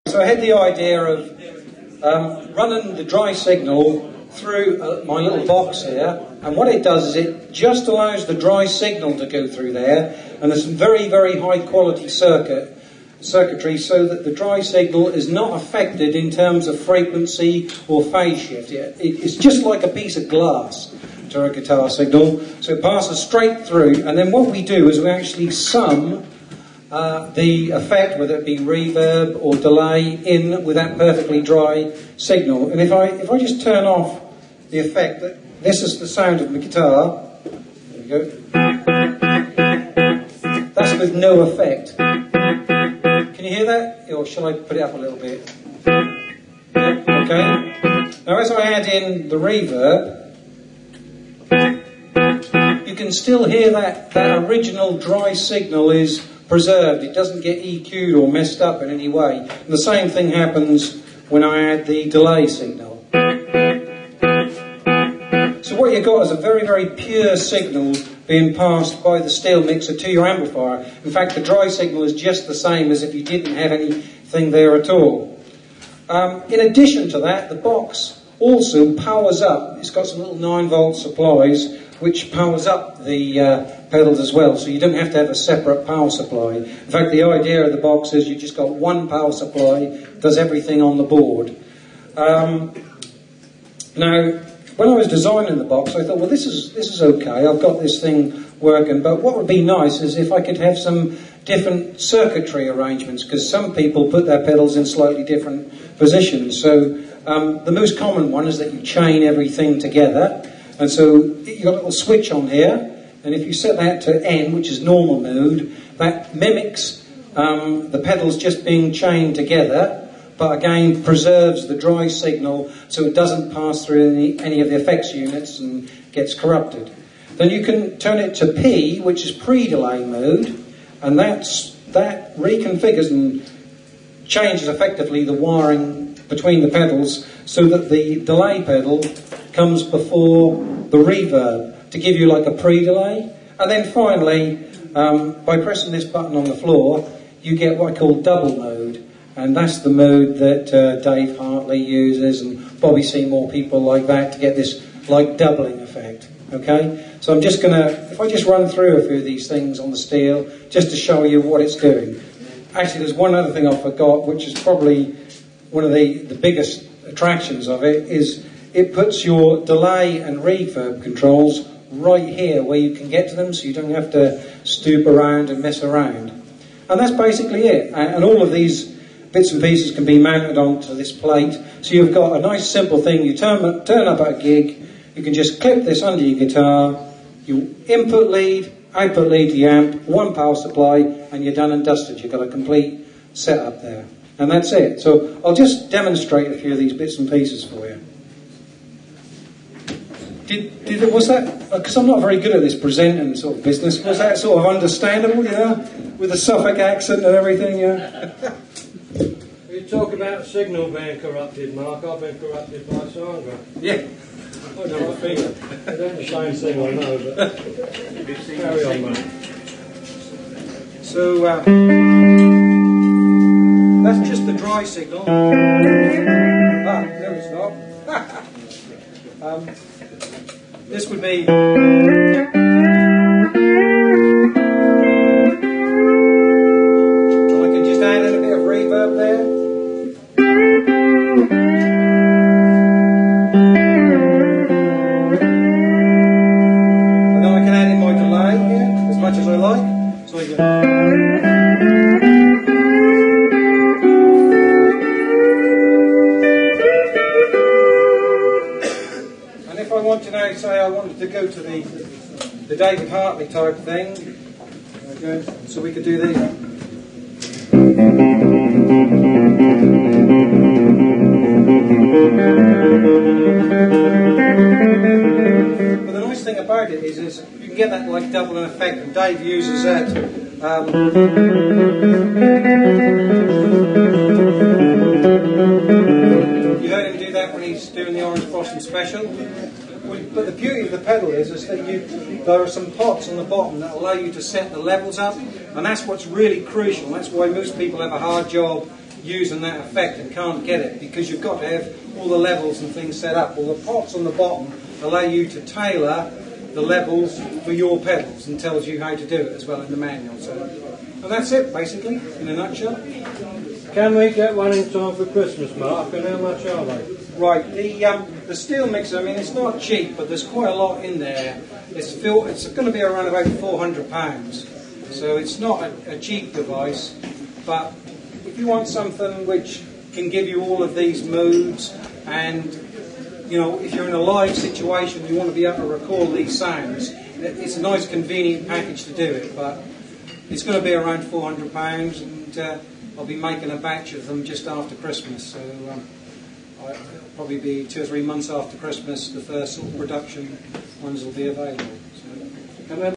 So I had the idea of running the dry signal through my little box here, and what it does is it just allows the dry signal to go through there, and there's some very, very high quality circuitry so that the dry signal is not affected in terms of frequency or phase shift. It's just like a piece of glass to a guitar signal, so it passes straight through, and then what we do is we actually sum the effect, whether it be reverb or delay, in with that perfectly dry signal. And if I just turn off the effect, this is the sound of the guitar. There we go. That's with no effect. Can you hear that? Or shall I put it up a little bit? Yeah, okay. Now as I add in the reverb, you can still hear that original dry signal is preserved. It doesn't get EQ'd or messed up in any way. And the same thing happens when I add the delay signal. So what you've got is a very, very pure signal being passed by the Steelmixer to your amplifier. In fact, the dry signal is just the same as if you didn't have anything there at all. In addition to that, the box also powers up. It's got some little 9-volt supplies which powers up the pedals as well, so you don't have to have a separate power supply. In fact, the idea of the box is you've just got one power supply, does everything on the board. Now, when I was designing the box, I thought, well, this is okay, I've got this thing working, but what would be nice is if I could have some different circuitry arrangements, because some people put their pedals in slightly different positions. So the most common one is that you chain everything together, and so you've got a little switch on here, and if you set that to N, which is normal mode, that mimics the pedals just being chained together, but again preserves the dry signal so it doesn't pass through any of the effects units and gets corrupted. Then you can turn it to P, which is pre-delay mode, and that reconfigures and changes effectively the wiring between the pedals so that the delay pedal comes before the reverb to give you like a pre-delay. And then finally, by pressing this button on the floor, you get what I call double mode. And that's the mode that Dave Hartley uses and Bobby Seymour, people like that, to get this like doubling effect. Okay? So I'm just going to, if I just run through a few of these things on the steel, just to show you what it's doing. Actually, there's one other thing I forgot, which is probably one of the biggest attractions of it, is it puts your delay and reverb controls right here where you can get to them, so you don't have to stoop around and mess around. And that's basically it. And all of these bits and pieces can be mounted onto this plate, so you've got a nice simple thing. You turn up at a gig, you can just clip this under your guitar, you input lead, output lead to the amp, one power supply, and you're done and dusted. You've got a complete setup there. And that's it. So I'll just demonstrate a few of these bits and pieces for you. Was that, because I'm not very good at this presenting sort of business, was that sort of understandable, with the Suffolk accent and everything, You talk about signal being corrupted, Mark. I've been corrupted by Sandra. Yeah. I know, I think it ain't the same thing, I know, but carry on, mate. So, that's just the dry signal. Ah, no it's not. This would be... So I can just add in a bit of reverb there. And then I can add in my delay here, as much as I like. So I can... If I want to now say I wanted to go to the David Hartley type thing, okay, so we could do these. But the nice thing about it is you can get that like double effect, and Dave uses that. You heard him do that when he's doing the Orange Blossom Special. But the beauty of the pedal is that there are some pots on the bottom that allow you to set the levels up, and that's what's really crucial. That's why most people have a hard job using that effect and can't get it because you've got to have all the levels and things set up. Well, the pots on the bottom allow you to tailor the levels for your pedals and tells you how to do it as well in the manual. So, and that's it basically in a nutshell. Can we get one in time for Christmas, Mark, and how much are they? Right, the Steelmixer, I mean, it's not cheap, but there's quite a lot in there. It's going to be around about £400, so it's not a cheap device, but if you want something which can give you all of these moods, and, you know, if you're in a live situation, you want to be able to record these sounds, it's a nice convenient package to do it, but it's going to be around £400, and I'll be making a batch of them just after Christmas, so it'll probably be 2 or 3 months after Christmas the first sort of production ones will be available. So.